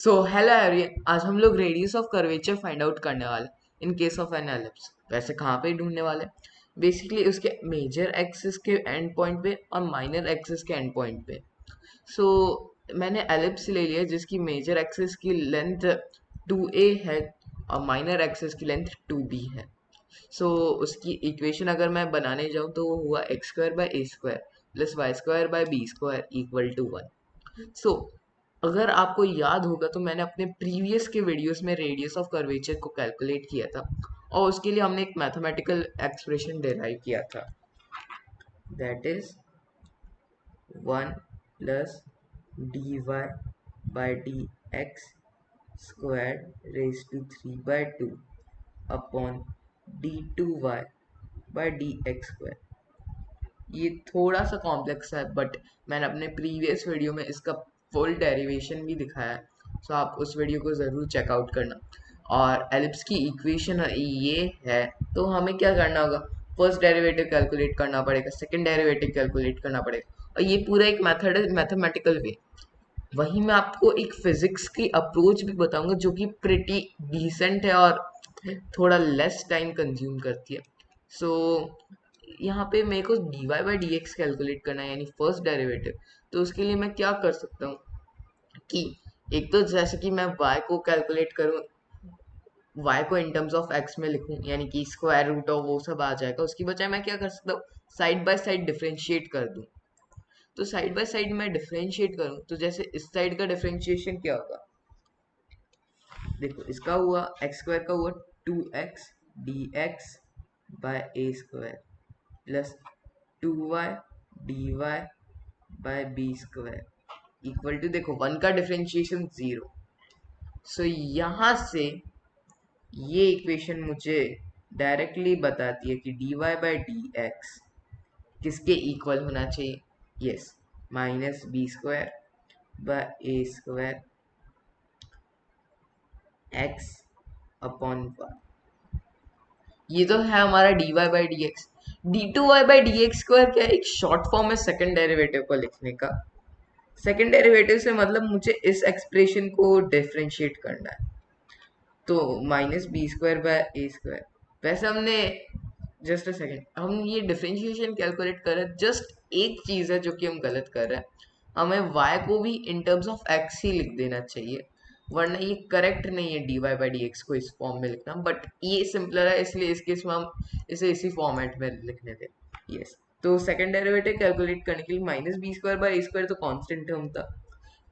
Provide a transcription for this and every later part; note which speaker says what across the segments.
Speaker 1: So hello everyone, आज हम लोग radius of curvature find out करने वाले in case of an ellipse. वैसे कहाँ पे ढूंढने वाले? बेसिकली उसके मेजर एक्सिस के एंड पॉइंट पे और माइनर एक्सिस के एंड पॉइंट पे। सो मैंने एलिप्स ले लिया जिसकी मेजर एक्सिस की लेंथ 2a है और माइनर एक्सिस की लेंथ 2b है। सो उसकी इक्वेशन अगर मैं बनाने जाऊँ तो वो हुआ X square by A square plus Y square by B square equal to 1। सो अगर आपको याद होगा तो मैंने अपने प्रीवियस के वीडियोस में रेडियस ऑफ कर्वेचर को कैलकुलेट किया था और उसके लिए हमने एक मैथमेटिकल एक्सप्रेशन डिराइव किया था, that is 1 plus D Y by D x square raise to 3/2 upon D two Y by D x square. ये थोड़ा सा कॉम्प्लेक्स है बट मैंने अपने प्रीवियस वीडियो में इसका फुल डेरिवेशन भी दिखाया है, सो आप उस वीडियो को ज़रूर चेकआउट करना। और एलिप्स की इक्वेशन ये है, तो हमें क्या करना होगा? फर्स्ट डेरिवेटिव कैलकुलेट करना पड़ेगा, सेकंड डेरिवेटिव कैलकुलेट करना पड़ेगा, और ये पूरा एक मेथड है, मैथमेटिकल वे। वहीं मैं आपको एक फिजिक्स की अप्रोच भी बताऊंगा जो कि प्रिटी डिसेंट है और थोड़ा लेस टाइम कंज्यूम करती है। सो यहाँ पे मेरे को D Y by D X calculate करना है, यानी फर्स्ट डेरिवेटिव। तो उसके लिए मैं क्या कर सकता हूँ कि एक तो जैसे कि मैं y को कैलकुलेट करूँ, y को इन टर्म्स ऑफ x में लिखूं, यानी कि स्क्वायर रूट और वो सब आ जाएगा। उसकी बजाय मैं क्या कर सकता हूँ, साइड बाय साइड डिफरेंशिएट कर दूं। तो साइड बाय साइड मैं डिफरेंशिएट करूं तो जैसे इस साइड का डिफरेंशिएशन क्या होगा, देखो इसका हुआ एक्स स्क्वायर का हुआ 2x dx by A square plus 2y dy by b square equal to, देखो वन का डिफरेंशिएशन जीरो। सो यहाँ से ये इक्वेशन मुझे डायरेक्टली बताती है कि dy बाय डी एक्स किसके इक्वल होना चाहिए? Yes, minus B square by A square x upon y. ये तो है हमारा dy by D x. D two Y by D x square क्या है? एक शॉर्ट फॉर्म है सेकंड डेरिवेटिव को लिखने का। सेकंड डेरिवेटिव से मतलब मुझे इस एक्सप्रेशन को डिफरेंशिएट करना है, तो minus B square by A square. वैसे हमने, जस्ट अ सेकेंड, हम ये डिफरेंशिएशन कैलकुलेट कर रहे हैं, जस्ट एक चीज़ है जो कि हम गलत कर रहे हैं। हमें y को भी इन टर्म्स ऑफ x ही लिख देना चाहिए, वरना ये करेक्ट नहीं है d Y by D x को इस फॉर्म में लिखना। बट ये सिंपलर है, इसलिए इस केस में हम इसे इसी फॉर्मेट में लिखने दें। यस, तो सेकंड डेरिवेटिव कैलकुलेट करने के लिए minus B square by A square तो कांस्टेंट टर्म था,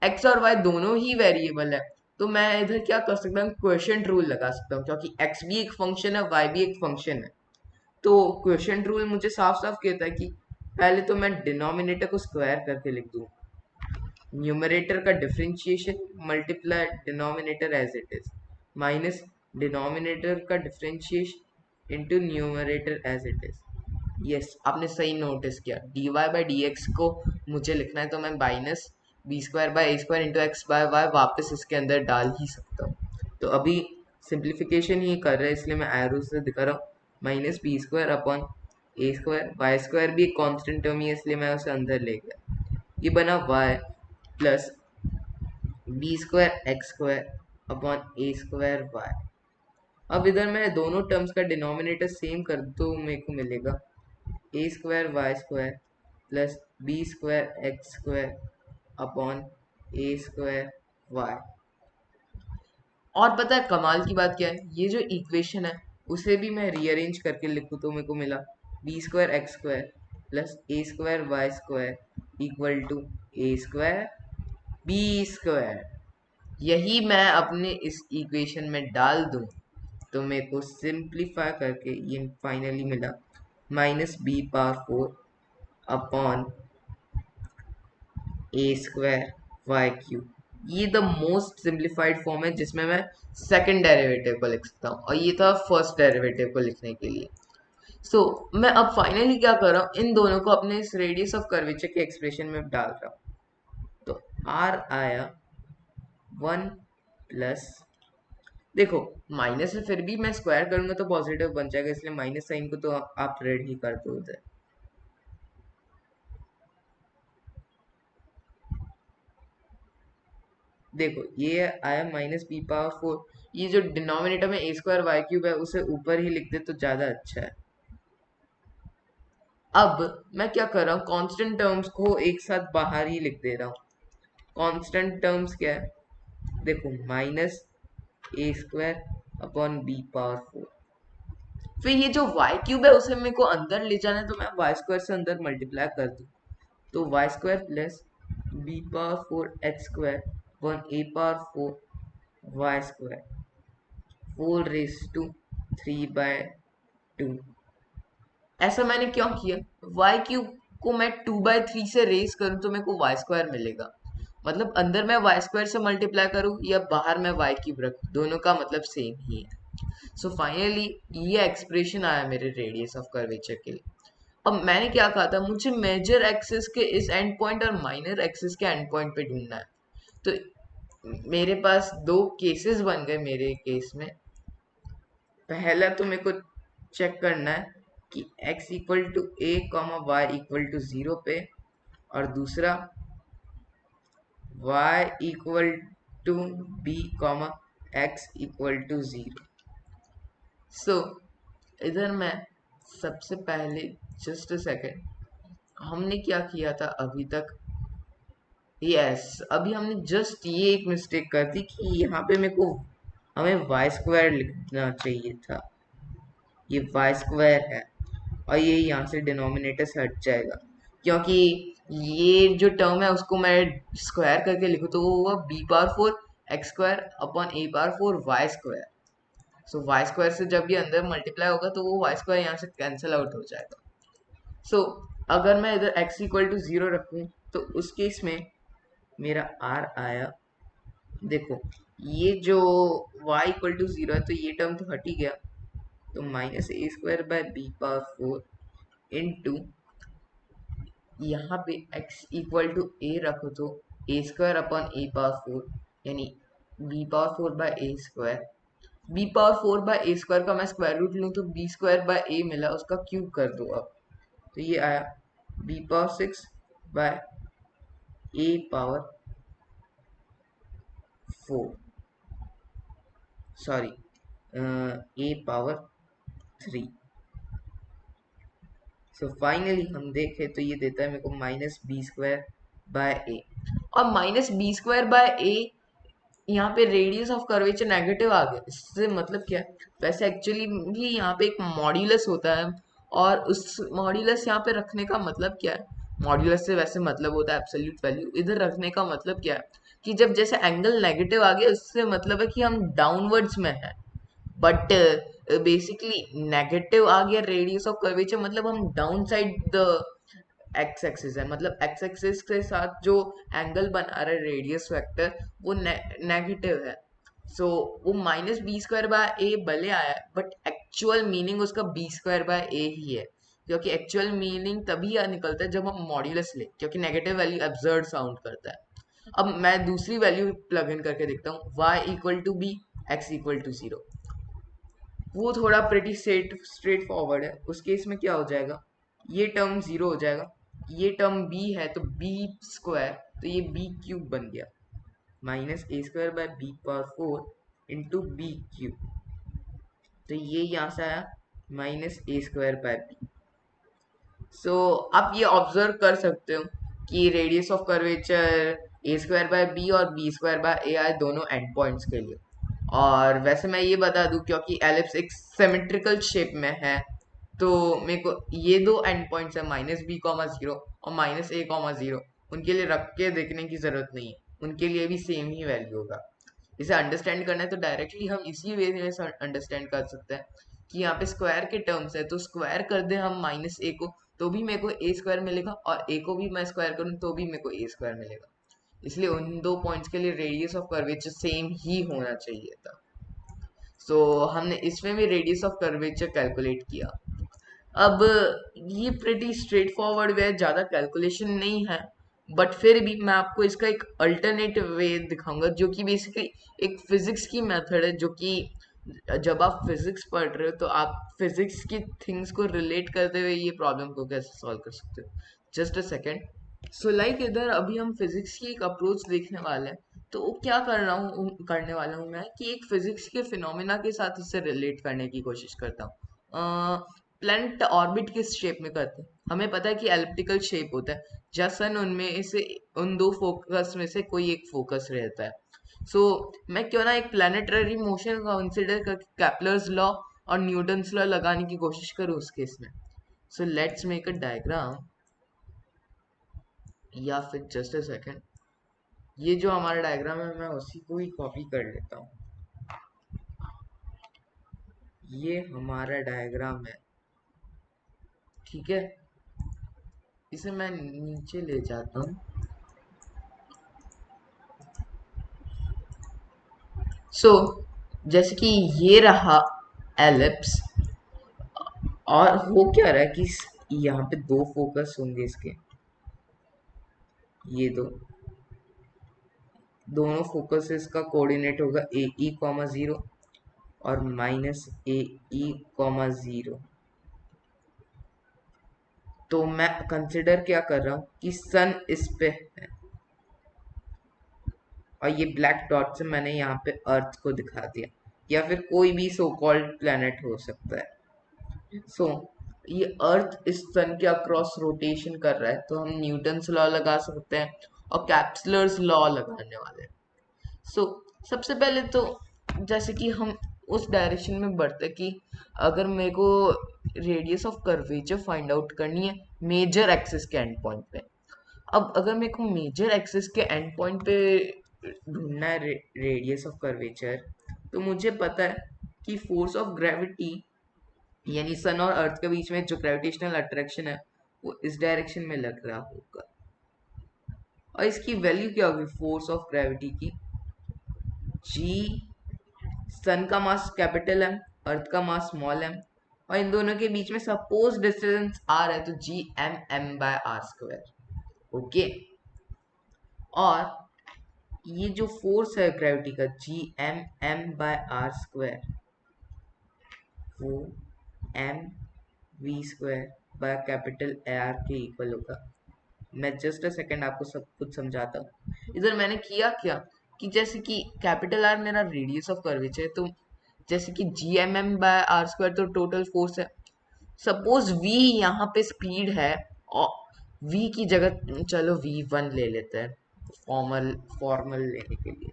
Speaker 1: एक्स और वाई दोनों ही वेरिएबल है, तो मैं इधर क्या कर सकता हूँ, क्वोशिएंट रूल लगा सकता हूँ, क्योंकि एक्स भी एक फंक्शन है, वाई भी एक फंक्शन है। तो क्वोशिएंट रूल मुझे साफ साफ कहता है कि पहले तो मैं डिनोमिनेटर को स्क्वायर करके लिख दूँ, न्यूमरेटर का differentiation multiply denominator as it is, minus denominator का differentiation into numerator as it is. Yes, आपने सही नोटिस किया, D Y by D x को मुझे लिखना है तो मैं minus B square by A square into X by Y वापस इसके अंदर डाल ही सकता हूँ। तो अभी सिंप्लीफिकेशन ही कर रहे हैं, इसलिए मैं एरो से दिखा रहा हूँ, minus B square upon A square, Y square भी एक कॉन्स्टेंट टर्म ही है इसलिए मैं उसे अंदर ले गया। ये बना Y plus B square x square upon A square Y. अब इधर मैं दोनों टर्म्स का डिनोमिनेटर सेम कर दूँ तो मेरे को मिलेगा A square Y square plus B square x square upon A square Y. और पता है कमाल की बात क्या है, ये जो इक्वेशन है उसे भी मैं रीअरेंज करके लिखूँ तो मेरे को मिला B square x square plus a square Y square equal to a square b square. यही मैं अपने इस इक्वेशन में डाल दूं तो मेरे को सिंप्लीफाई करके ये फाइनली मिला minus B power 4 upon A square Y cube. ये द मोस्ट सिंप्लीफाइड फॉर्म है जिसमें मैं सेकंड डेरिवेटिव को लिख सकता हूँ, और ये था फर्स्ट डेरिवेटिव को लिखने के लिए। मैं अब फाइनली क्या कर रहा हूँ, इन दोनों को अपने इस रेडियस ऑफ कर्वेचर के एक्सप्रेशन में डाल रहा हूँ। तो आर आया 1 प्लस, देखो माइनस से फिर भी मैं स्क्वायर करूंगा तो पॉजिटिव बन जाएगा, इसलिए माइनस साइन को तो आप रेड ही कर दो उधर। देखो ये आया माइनस बी पावर फोर, ये जो डिनोमिनेटर में ए स्क्वायर वाई क्यूब है उसे ऊपर ही लिख दे तो ज्यादा अच्छा है। अब मैं क्या कर रहा हूँ, कांस्टेंट टर्म्स को एक साथ बाहर ही लिख दे रहा हूँ। कांस्टेंट टर्म्स क्या है, देखो माइनस ए square upon B power four. फिर ये जो वाई क्यूब है उसे मेरे को अंदर ले जाना है, तो मैं वाई स्क्वायर से अंदर मल्टीप्लाई कर दूँ, तो y square plus b power four x square upon A power four Y square, four raise to three by two. ऐसा मैंने क्यों किया, वाई क्यूब को मैं टू बाय थ्री से रेस करूँ तो मेरे को वाई स्क्वायर मिलेगा। मतलब अंदर मैं वाई स्क्वायर से मल्टीप्लाई करूँ या बाहर मैं वाई क्यूब रखूँ, दोनों का मतलब सेम ही है। सो फाइनली ये एक्सप्रेशन आया मेरे रेडियस ऑफ कर्वेचर के लिए। अब मैंने क्या कहा था, मुझे मेजर एक्सिस के इस एंड पॉइंट और माइनर एक्सिस के एंड पॉइंट पे ढूंढना है। तो मेरे पास दो केसेस बन गए मेरे केस में। पहला तो मेरे को चेक करना है कि x equal to A comma Y equal to zero पे, और दूसरा y equal to B comma X equal to zero. So इधर मैं सबसे पहले, जस्ट अ सेकेंड, हमने क्या किया था अभी तक, अभी हमने जस्ट ये एक मिस्टेक कर दी कि यहाँ पे मेरे को हमें वाई स्क्वायर लिखना चाहिए था, ये वाई स्क्वायर है, और ये यहाँ से डिनोमिनेटर से हट जाएगा, क्योंकि ये जो टर्म है उसको मैं स्क्वायर करके लिखूँ तो वो हुआ B power four x square upon ए power four Y square. So Y square से जब ये अंदर मल्टीप्लाई होगा तो वो वाई स्क्वायर यहाँ से कैंसिल आउट हो जाएगा। सो अगर मैं इधर x इक्वल टू जीरो रखूँ तो उस केस में मेरा r आया, देखो ये जो y इक्वल टू जीरो है तो ये टर्म तो हट ही गया, तो minus A square by B power four into, यहाँ पे x इक्वल टू ए रखो तो a square upon A power four, यानी b power four by A square. B power four by A square का मैं स्क्वायर रूट लूँ तो B square by ए मिला, उसका क्यूब कर दो अब, तो ये आया b power six by a power four, sorry a power three. So finally हम देखें तो ये देता है मेरे को minus B square by a, और minus B square by a यहाँ पे रेडियस ऑफ कर्वेचर नेगेटिव आ गया, इससे मतलब क्या है, वैसे एक्चुअली भी यहाँ पे एक मॉड्यूलस होता है, और उस मॉड्यूलस यहाँ पे रखने का मतलब क्या है, मॉड्यूलस से वैसे मतलब होता है एब्सोल्यूट वैल्यू, इधर रखने का मतलब क्या है कि जब जैसे एंगल नेगेटिव आ गया उससे मतलब है कि हम डाउनवर्ड्स में हैं, बट बेसिकली नेगेटिव आ गया रेडियस ऑफ कर्वेचर मतलब हम down side the x axis है, मतलब एक्स एक्सिस के साथ जो एंगल बना रहा है रेडियस वेक्टर वो नेगेटिव है। सो वो माइनस बी स्क्वायर बाय ए भले आया है बट एक्चुअल मीनिंग उसका बी स्क्वायर बाय ए ही है, क्योंकि एक्चुअल मीनिंग तभी निकलता है जब हम मॉड्यूलस ले, क्योंकि नेगेटिव वैल्यू एब्सर्ड साउंड करता है। अब मैं दूसरी वैल्यू प्लग इन करके देखता हूँ, y equal to b x equal to zero, वो थोड़ा प्रेटी स्ट्रेट फॉरवर्ड है। उस केस में क्या हो जाएगा, ये टर्म जीरो हो जाएगा, ये टर्म b है तो b स्क्वायर, तो ये b क्यूब बन गया, minus A square by B power four into B cube, तो ये यहाँ से आया minus A square by B. So आप ये ऑब्जर्व कर सकते हो कि radius of curvature A square by B और बी स्क्वायर बाय ए आए दोनों एंड पॉइंट्स के लिए। और वैसे मैं ये बता दूं क्योंकि एलिप्स एक सिमेट्रिकल शेप में है, तो मेरे को ये दो एंड पॉइंट्स है माइनस बी कॉमा जीरो और माइनस ए कॉमा जीरो, उनके लिए रख के देखने की जरूरत नहीं है, उनके लिए भी सेम ही वैल्यू होगा। इसे अंडरस्टैंड करना है तो डायरेक्टली हम इसी वे में अंडरस्टैंड कर सकते हैं कि यहाँ पे स्क्वायर के टर्म्स है, तो स्क्वायर कर दे हम माइनस ए को तो भी मेरे को ए स्क्वायर मिलेगा, और ए को भी मैं स्क्वायर करूँ तो भी मेरे को ए स्क्वायर मिलेगा, इसलिए उन दो पॉइंट्स के लिए रेडियस ऑफ कर्वेचर सेम ही होना चाहिए था। सो हमने इसमें भी रेडियस ऑफ कर्वेचर कैलकुलेट किया। अब ये प्रेटी स्ट्रेट फॉरवर्ड वे, ज़्यादा कैलकुलेशन नहीं है, बट फिर भी मैं आपको इसका एक अल्टरनेटिव वे दिखाऊंगा जो कि बेसिकली एक फिजिक्स की मेथड है, जो कि जब आप फिजिक्स पढ़ रहे हो तो आप फिजिक्स की थिंग्स को रिलेट करते हुए ये प्रॉब्लम को कैसे सॉल्व कर सकते हो। Just a second. So like इधर अभी हम फिजिक्स की एक अप्रोच देखने वाले हैं तो क्या कर रहा हूँ करने वाला हूँ मैं कि एक फिजिक्स के फिनोमेना के साथ इसे रिलेट करने की कोशिश करता हूँ। प्लैनेट ऑर्बिट किस शेप में करते हैं? हमें पता है कि एलिप्टिकल शेप होता है, जहाँ सन उनमें से उन दो फोकस में से कोई एक फोकस रहता है। सो मैं क्यों ना एक प्लानिटरी मोशन कंसिडर करके कैपलर्स लॉ और न्यूटन्स लॉ लगाने की कोशिश करूँ उस केस में। So let's make a diagram, या फिर जस्ट अ सेकेंड, ये जो हमारा डायग्राम है मैं उसी को ही कॉपी कर लेता हूँ। ये हमारा डायग्राम है, ठीक है। इसे मैं नीचे ले जाता हूँ। सो जैसे कि ये रहा एलिप्स, और हो क्या रहा है कि यहाँ पे दो फोकस होंगे इसके, ये दो, दोनों फोकसेस का कोऑर्डिनेट होगा ए ई कॉमा जीरो और माइनस ए ई कॉमा जीरो। तो मैं कंसिडर क्या कर रहा हूँ कि सन इस पे है, और ये ब्लैक डॉट से मैंने यहाँ पे अर्थ को दिखा दिया, या फिर कोई भी सो कॉल्ड प्लेनेट हो सकता है। सो ये अर्थ इस सन के अक्रॉस रोटेशन कर रहा है, तो हम न्यूटन्स लॉ लगा सकते हैं और कैप्सलर्स लॉ लगाने वाले हैं। सो सबसे पहले तो जैसे कि हम उस डायरेक्शन में बढ़ते हैं कि अगर मेरे को radius of curvature find out करनी है मेजर एक्सिस के एंड पॉइंट पे। अब अगर मेरे को मेजर एक्सिस के एंड पॉइंट पे ढूंढना है रेडियस ऑफ कर्वेचर, तो मुझे पता है कि फोर्स ऑफ ग्रेविटी, यानी सन और अर्थ के बीच में जो ग्रेविटेशनल अट्रैक्शन है वो इस डायरेक्शन में लग रहा होगा। और इसकी वैल्यू क्या होगी फोर्स ऑफ ग्रेविटी की? जी, सन का मास कैपिटल एम, अर्थ का मास स्मॉल एम, और इन दोनों के बीच में सपोज डिस्टेंस आर है, तो G M M by R square. Okay, और ये जो फोर्स है ग्रेविटी का G M M by R square, वो M V square by capital R के इक्वल होगा। मैं जस्ट अ सेकेंड आपको सब कुछ समझाता हूँ। इधर मैंने किया क्या कि जैसे कि कैपिटल आर मेरा रेडियस ऑफ कर्वेचर है, तो जैसे कि G M M by R square तो टोटल फोर्स है। सपोज v यहाँ पे स्पीड है, और v की जगह चलो v1 ले लेते हैं फॉर्मल फॉर्मल लेने के लिए।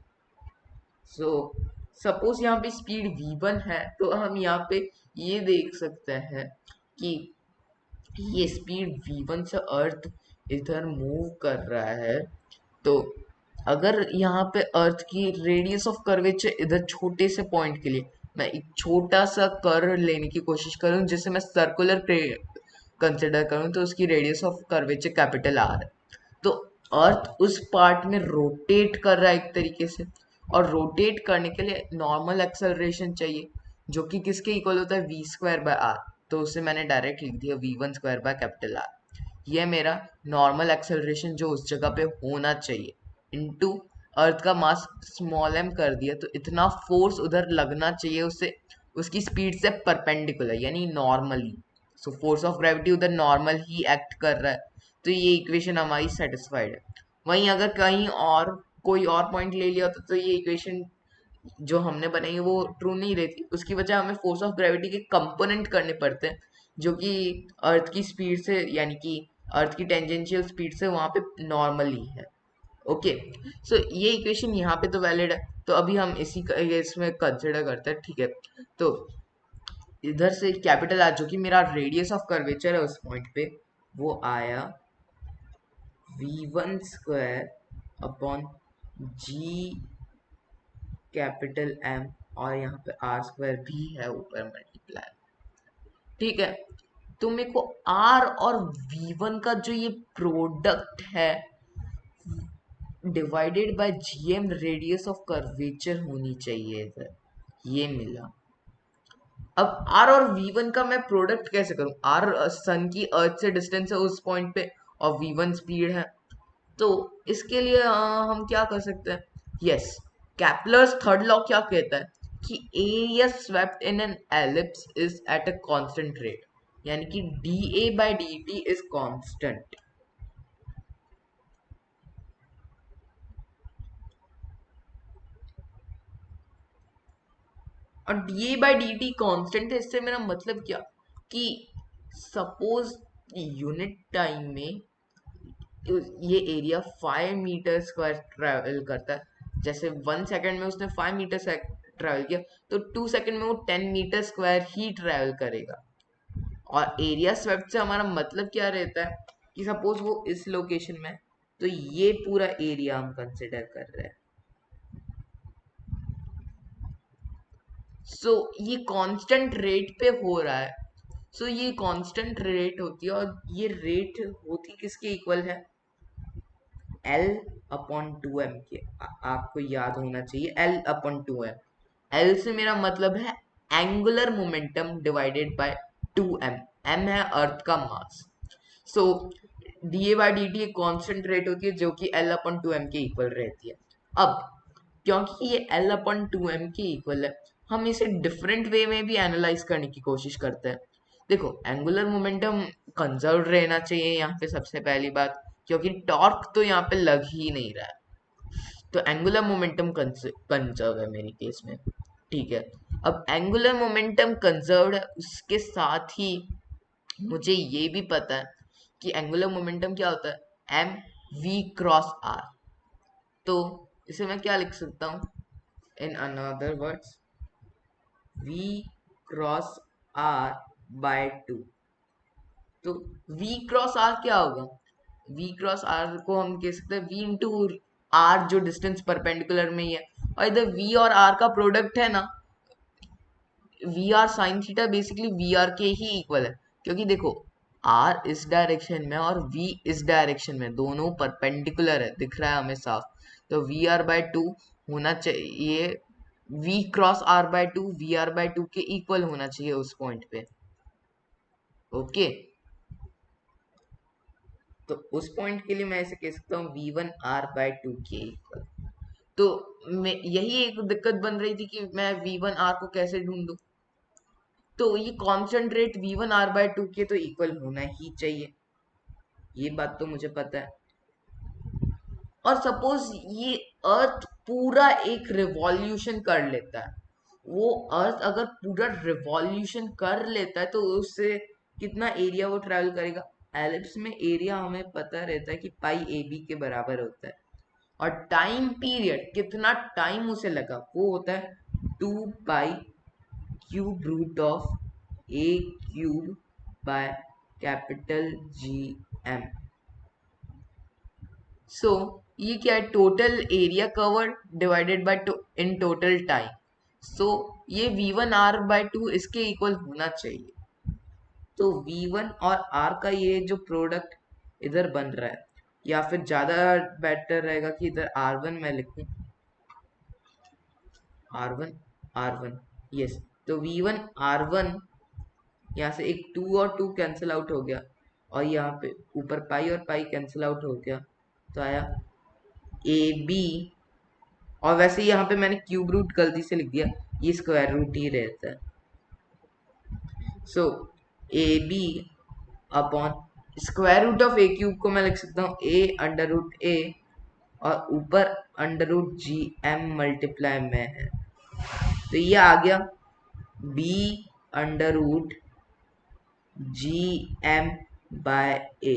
Speaker 1: सो सपोज यहाँ पे स्पीड v1 है, तो हम यहाँ पे ये देख सकते हैं कि ये स्पीड v1 से अर्थ इधर मूव कर रहा है। तो अगर यहाँ पे अर्थ की रेडियस ऑफ कर्वेचर इधर छोटे से पॉइंट के लिए मैं एक छोटा सा कर्व लेने की कोशिश करूं जिसे मैं सर्कुलर कंसिडर करूं, तो उसकी radius of curvature capital R है। तो अर्थ उस पार्ट में रोटेट कर रहा है एक तरीके से, और रोटेट करने के लिए नॉर्मल एक्सेलरेशन चाहिए, जो कि किसके इक्वल होता है वी स्क्वायर बाय आर। तो उसे मैंने डायरेक्ट लिख दिया V1 square by capital are. ये मेरा नॉर्मल एक्सेलरेशन जो उस जगह पे होना चाहिए, इनटू अर्थ का मास स्मॉल एम कर दिया, तो इतना फोर्स उधर लगना चाहिए उससे, उसकी स्पीड से परपेंडिकुलर यानी normally. So force of gravity उधर नॉर्मल ही एक्ट कर रहा है, तो ये इक्वेशन हमारी सेटिस्फाइड है। वहीं अगर कहीं और कोई और पॉइंट ले लिया होता तो ये इक्वेशन जो हमने बनाई है वो ट्रू नहीं रहती। उसकी वजह हमें फोर्स ऑफ ग्रेविटी के कंपोनेंट करने पड़ते हैं, जो कि अर्थ की स्पीड से यानी कि अर्थ की टेंजेंशियल स्पीड से वहां पे नॉर्मली है। ओके, सो ये इक्वेशन यहाँ पे तो वैलिड है, तो अभी हम इसी इसमें कंसिडर करते हैं, ठीक है। तो इधर से कैपिटल आर जो कि मेरा रेडियस ऑफ कर्वेचर है उस पॉइंट पे, वो आया v1 square upon G capital M, और यहाँ पे आर स्क्वायर भी है ऊपर मल्टीप्लाई, ठीक है। तो मेरे को आर और v1 का जो ये प्रोडक्ट है divided by GM radius of curvature होनी चाहिए इधर, ये मिला। अब आर और v1 का मैं प्रोडक्ट कैसे करूं? आर सन की अर्थ से डिस्टेंस है उस पॉइंट पे, और v1 स्पीड है। तो इसके लिए हम क्या कर सकते हैं? यस, कैपलर्स थर्ड लॉ क्या कहता है कि area swept in an ellipse is at a constant rate, यानी कि dA by dt is constant. और D by D T constant है, इससे मेरा मतलब क्या कि सपोज यूनिट टाइम में ये एरिया 5 मीटर स्क्वायर ट्रेवल करता है, जैसे 1 सेकेंड में उसने 5 मीटर ट्रेवल किया, तो 2 सेकेंड में वो 10 मीटर स्क्वायर ही ट्रेवल करेगा। और एरिया स्वेप्ट से हमारा मतलब क्या रहता है कि सपोज वो इस लोकेशन में, तो ये पूरा एरिया हम कंसिडर कर रहे हैं। सो ये कांस्टेंट रेट पे हो रहा है। सो ये कांस्टेंट रेट होती है, और ये रेट होती किसके इक्वल है? L अपॉन 2m के। आपको याद होना चाहिए L अपॉन 2m। L से मेरा मतलब है angular momentum divided by 2m। m है अर्थ का mass. So D A by D T एक कॉन्स्टेंट रेट होती है जो कि L अपॉन 2m के इक्वल रहती है। अब क्योंकि ये L अपॉन 2m के इक्वल है, हम इसे डिफरेंट वे में भी एनालाइज करने की कोशिश करते हैं। देखो, एंगुलर मोमेंटम कंजर्व रहना चाहिए यहाँ पे सबसे पहली बात, क्योंकि टॉर्क तो यहाँ पे लग ही नहीं रहा है। तो एंगुलर मोमेंटम कंजर्व है मेरी केस में। ठीक है, अब एंगुलर मोमेंटम कंजर्व है, उसके साथ ही मुझे ये भी पता है कि एंगुलर मोमेंटम क्या होता है, एम वी क्रॉस आर। तो इसे मैं क्या लिख सकता हूँ, in another words, v cross r by 2। तो v क्रॉस आर क्या होगा? v क्रॉस आर को हम कह सकते हैं v इंटू आर, जो डिस्टेंस परपेंडिकुलर में ही है, और इधर v और r का प्रोडक्ट है ना, v r sine theta basically v r के ही इक्वल है, क्योंकि देखो r इस डायरेक्शन में और v इस डायरेक्शन में, दोनों परपेंडिकुलर है, दिख रहा है हमें साफ। तो वी आर बाय 2 होना चाहिए, v cross r by 2 v r by 2 के इक्वल होना चाहिए उस पॉइंट पे। ओके, तो उस पॉइंट के लिए मैं ऐसे कह सकता हूँ v1r/2 के इक्वल। तो मैं यही एक दिक्कत बन रही थी कि मैं v1r को कैसे ढूंढूं। तो ये कांस्टेंट रेट v1r/2 के तो इक्वल होना ही चाहिए, ये बात तो मुझे पता है। और सपोज ये अर्थ पूरा एक रिवॉल्यूशन कर लेता है, वो अर्थ अगर पूरा रिवॉल्यूशन कर लेता है तो उससे कितना एरिया वो ट्रैवल करेगा? एलिप्स में एरिया हमें पता रहता है कि पाई ए बी के बराबर होता है, और टाइम पीरियड कितना टाइम उसे लगा वो होता है 2 pi cube root of A cube by capital G M. So ये क्या है? Total area covered divided by in total time. So ये v1r/2 इसके इक्वल होना चाहिए। तो v1 और r का ये जो प्रोडक्ट इधर बन रहा है, या फिर ज्यादा बेटर रहेगा कि इधर r1 मैं लिखूं, r1 r1, यस। तो v1 r1, यहाँ से एक 2 और 2 कैंसिल आउट हो गया, और यहाँ पे ऊपर पाई और पाई कैंसिल आउट हो गया, तो आया ए बी। और वैसे यहाँ पे मैंने क्यूब रूट गलती से लिख दिया, ये स्क्वायर रूट ही रहता है। So A B upon square root of A cube को मैं लिख सकता हूँ ए अंडर रूट ए, और ऊपर under root G M multiply में है, तो ये आ गया b under root G M by a.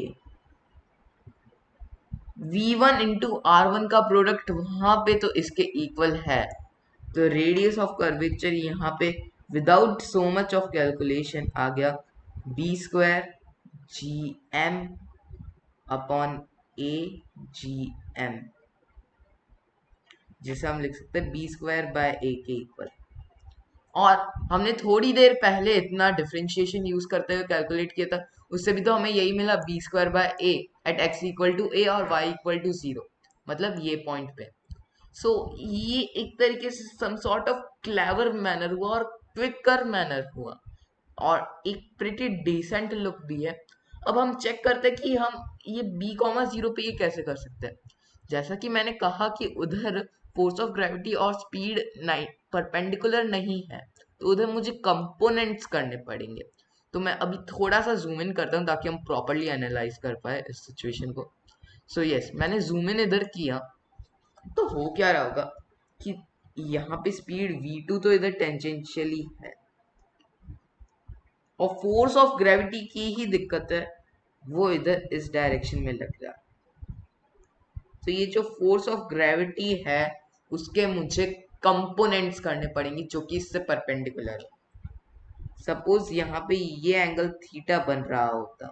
Speaker 1: v1 into r1 का प्रोडक्ट वहां पे तो इसके इक्वल है, तो रेडियस ऑफ कर्वेचर यहाँ पे without so much of calculation आ गया B square G M upon A G M, जिसे हम लिख सकते हैं बी स्क्वायर बाय ए के इक्वल। और हमने थोड़ी देर पहले इतना डिफरेंशिएशन यूज करते हुए कैलकुलेट किया था, उससे भी तो हमें यही मिला B square by A at X equal to A और वाई इक्वल टू 0, मतलब ये पॉइंट पे। सो ये एक तरीके से some sort of clever manner हुआ और क्विकर मैनर हुआ, और एक प्रिटी डिसेंट लुक भी है। अब हम चेक करते हैं कि हम ये b,0 पे ये कैसे कर सकते हैं। जैसा कि मैंने कहा कि उधर फोर्स ऑफ ग्रेविटी और स्पीड परपेंडिकुलर नहीं है, तो उधर मुझे कंपोनेंट्स करने पड़ेंगे। तो मैं अभी थोड़ा सा जूम इन करता हूँ ताकि हम प्रॉपरली एनालाइज कर पाए इस सिचुएशन को। सो यस, मैंने जूम इन इधर किया, तो हो क्या रहा होगा कि यहाँ पे स्पीड v2 तो इधर टेंजेंशियली है, और फोर्स ऑफ ग्रेविटी की ही दिक्कत है, वो इधर इस डायरेक्शन में लग रहा है। तो ये जो फोर्स ऑफ ग्रेविटी है उसके मुझे कंपोनेंट्स करने पड़ेंगे जो कि इससे परपेंडिकुलर है। सपोज यहाँ पे ये एंगल थीटा बन रहा होता,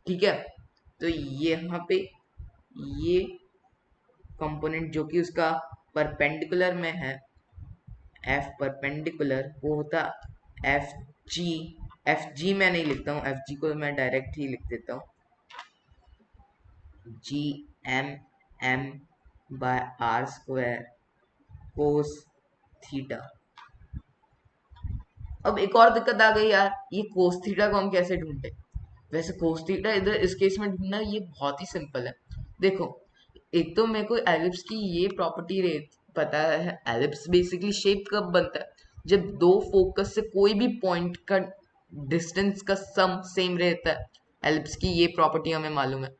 Speaker 1: ठीक है, तो यहाँ पे ये कंपोनेंट जो कि उसका परपेंडिकुलर में है, एफ परपेंडिकुलर, वो होता एफ जी। एफ जी मैं नहीं लिखता हूँ, एफ जी को मैं डायरेक्ट ही लिख देता हूँ, G M M by R square cos theta. अब एक और दिक्कत आ गई यार, ये कोस थीटा को हम कैसे ढूंढे? वैसे कोस थीटा इधर इस केस में ढूंढना ये बहुत ही सिंपल है। देखो, एक तो मेरे को एलिप्स की ये प्रॉपर्टी पता है। एलिप्स बेसिकली शेप कब बनता है? जब दो फोकस से कोई भी पॉइंट का डिस्टेंस का सम सेम रहता है। एलिप्स की ये प्रॉपर्टी हमें मालूम है।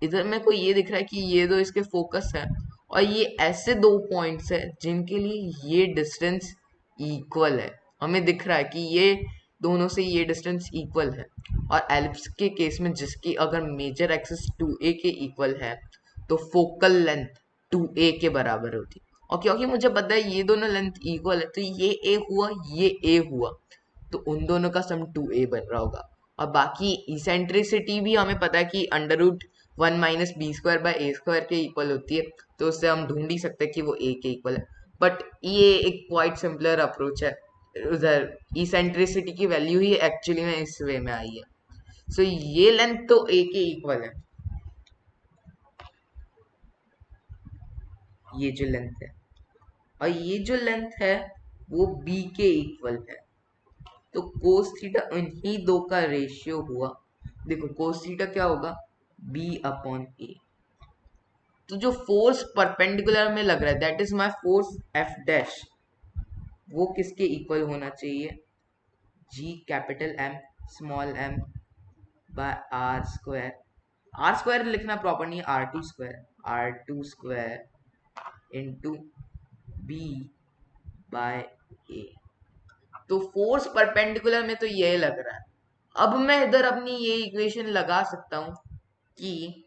Speaker 1: इधर मेरे को ये दिख रहा है कि ये दो इसके फोकस है, और ये ऐसे दो पॉइंट्स है जिनके लिए ये डिस्टेंस इक्वल है। हमें दिख रहा है कि ये दोनों से ये डिस्टेंस इक्वल है। और एलिप्स के केस में जिसकी अगर मेजर एक्सिस 2a के इक्वल है तो फोकल लेंथ 2a के बराबर होती। और क्योंकि मुझे पता है ये दोनों लेंथ इक्वल है, तो ये a हुआ, ये a हुआ, तो उन दोनों का सम 2a बन रहा होगा। और बाकी इसेंट्रिसिटी भी हमें पता है कि under root 1 minus B square by A square के इक्वल होती है, तो उससे हम ढूंढ ही सकते हैं कि वो a के इक्वल है। बट ये एक क्वाइट सिंपलर अप्रोच है। उधर इसेंट्रिसिटी की वैल्यू ही एक्चुअली में इस वे में आई है। सो ये लेंथ तो a के इक्वल है, ये जो लेंथ है, और ये जो लेंथ है वो b के इक्वल है। तो कोस थीटा इन्हीं दो का रेशियो हुआ। देखो कोस थीटा क्या होगा, b अपॉन a। तो जो फोर्स परपेंडिकुलर में लग रहा है that is my force f dash, वो किसके इक्वल होना चाहिए, g capital M small m by R square. R square लिखना प्रॉपर नहीं है, r2 square into B by A. तो फोर्स परपेंडिकुलर में तो ये लग रहा है। अब मैं इधर अपनी ये इक्वेशन लगा सकता हूं कि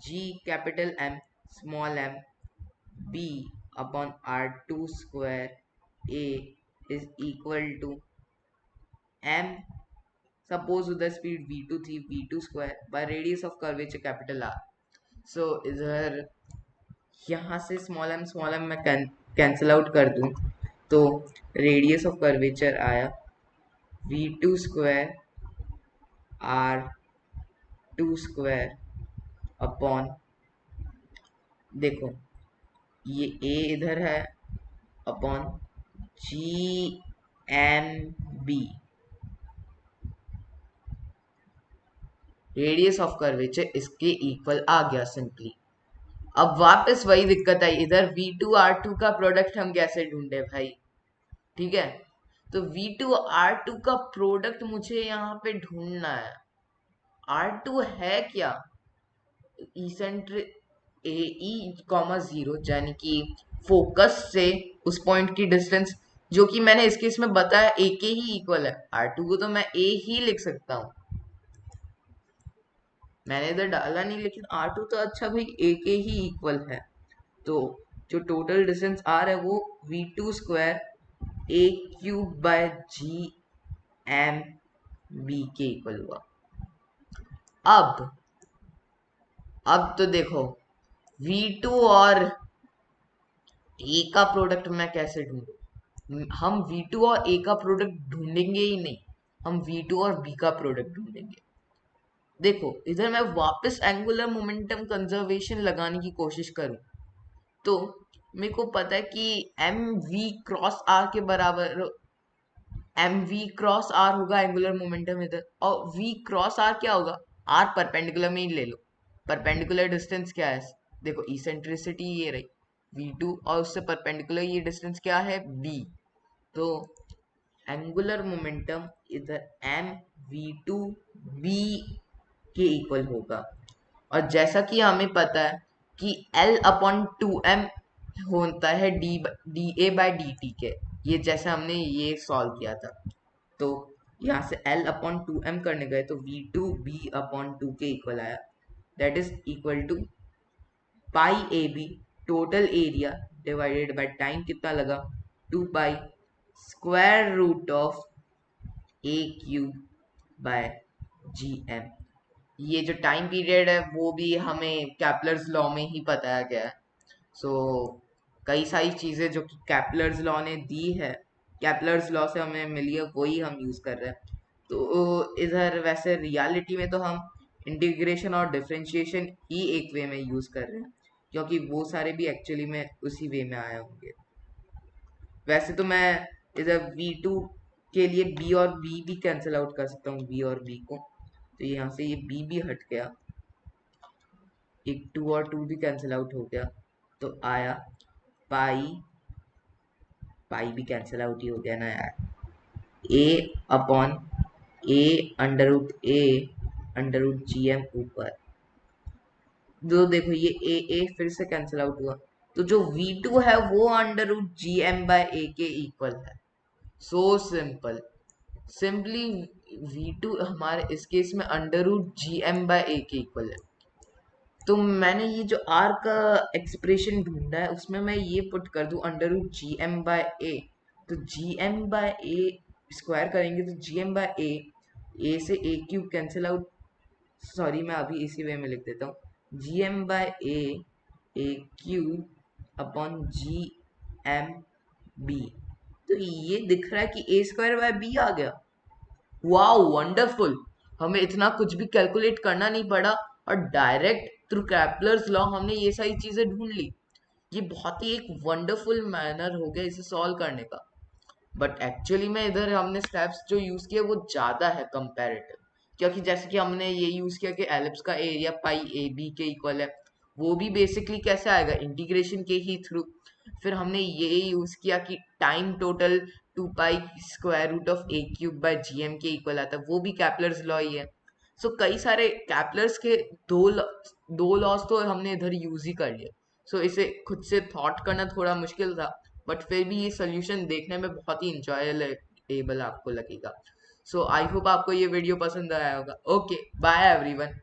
Speaker 1: g capital M small m b upon r2 square a is equal to m, suppose उधर स्पीड v2 थी, v2 square by radius of curvature capital R। So इधर यहाँ से स्मॉल m मैं कैंसिल आउट कर दूं तो रेडियस ऑफ कर्वेचर आया v2 square r2 square upon, देखो ये a इधर है, upon G M b, radius of curvature इसके इक्वल आ गया सिंपली। अब वापस वही दिक्कत आई, इधर v2 r2 का प्रोडक्ट हम कैसे ढूंढे भाई? ठीक है, तो v2 r2 का प्रोडक्ट मुझे यहाँ पे ढूंढना है। r2 है क्या, इसेंट्रिक ए ई कॉमा 0, यानी कि फोकस से उस पॉइंट की डिस्टेंस, जो कि मैंने इस केस में बताया a के ही इक्वल है। r2 को तो मैं a ही लिख सकता हूँ, मैंने इधर डाला नहीं, लेकिन r2 तो अच्छा भाई a के ही इक्वल है। तो जो टोटल डिस्टेंस r है वो v2 square a cube by G M b के इक्वल हुआ। अब तो देखो v2 और a का प्रोडक्ट मैं कैसे ढूंढूं? हम v2 और a का प्रोडक्ट ढूंढेंगे ही नहीं, हम v2 और b का प्रोडक्ट ढूंढेंगे। देखो इधर मैं वापस एंगुलर मोमेंटम कंजर्वेशन लगाने की कोशिश करूं तो मेरे को पता है कि एम वी क्रॉस आर के बराबर, एम वी क्रॉस आर होगा एंगुलर मोमेंटम इधर, और वी क्रॉस आर क्या होगा, आर परपेंडिकुलर में ही ले लो। परपेंडिकुलर डिस्टेंस क्या है, देखो इसेंट्रिसिटी ये रही v2, और उससे परपेंडिकुलर ये डिस्टेंस क्या है b। तो एंगुलर मोमेंटम इधर एम वी टू बी के इक्वल होगा। और जैसा कि हमें पता है कि L अपॉन 2m होता है D A by D T के। ये जैसे हमने ये सॉल्व किया था, तो यहाँ से L अपॉन 2m करने गए तो V2 B अपॉन 2 के इक्वल आया, that is equal to pi a b total area divided by time कितना लगा, 2 pi square root of A cube by G M. ये जो टाइम पीरियड है वो भी हमें कैपलर्स लॉ में ही बताया गया है। सो कई सारी चीज़ें जो कि कैपलर्स लॉ ने दी है, कैपलर्स लॉ से हमें मिली है, वही हम यूज़ कर रहे हैं। तो इधर वैसे रियलिटी में तो हम इंटीग्रेशन और डिफरेंशिएशन ही एक वे में यूज़ कर रहे हैं, क्योंकि वो सारे भी एक्चुअली में उसी वे में आए होंगे। वैसे तो मैं इधर V2 के लिए B और B भी कैंसिल आउट कर सकता हूँ, B और B को, तो यहाँ से ये B भी हट गया, एक 2 और 2 भी कैंसिल आउट हो गया, तो आया पाई, पाई भी कैंसिल आउट ही हो गया ना यार, A upon A under root A under root G M ऊपर, जो देखो ये ए फिर से कैंसिल आउट हुआ, तो जो V2 है वो under root G M by A के इक्वल है। सो सिंपल, सिंपली V2 हमारे इस केस में under root G M by A के इक्वल है। तो मैंने ये जो R का एक्सप्रेशन ढूंढा है उसमें मैं ये पुट कर दूं under root G M by A, तो G M by A square करेंगे तो जी एम बाय ए से A cube cancel out, sorry मैं अभी इसी वे में लिख देता हूँ, G M by A cube upon G M B. तो ये दिख रहा है कि ए स्क्वायर बाय बी आ गया। वाओ वंडरफुल, हमें इतना कुछ भी कैलकुलेट करना नहीं पड़ा और डायरेक्ट थ्रू कैपलर्स लॉ हमने ये सारी चीजें ढूंढ ली। ये बहुत ही एक वंडरफुल मैनर हो गया इसे सॉल्व करने का। बट एक्चुअली में इधर हमने स्टेप्स जो यूज किए वो ज्यादा है कंपैरेटिव, क्योंकि जैसे कि हमने ये यूज किया कि एलिप्स का एरिया पाई ए बी के इक्वल है, वो भी बेसिकली कैसे आएगा, इंटीग्रेशन के ही थ्रू। फिर हमने ये यूज किया कि time total 2 pi square root of A cube by G M के इक्वल आता है, वो भी कैपलर्स लॉ ही है। सो कई सारे कैपलर्स के दो लॉस तो हमने इधर यूज ही कर लिए। सो इसे खुद से थॉट करना थोड़ा मुश्किल था, बट फिर भी ये सोल्यूशन देखने में बहुत ही इंजॉयबल आपको लगेगा। सो आई होप आपको ये वीडियो पसंद आया होगा। Okay bye everyone.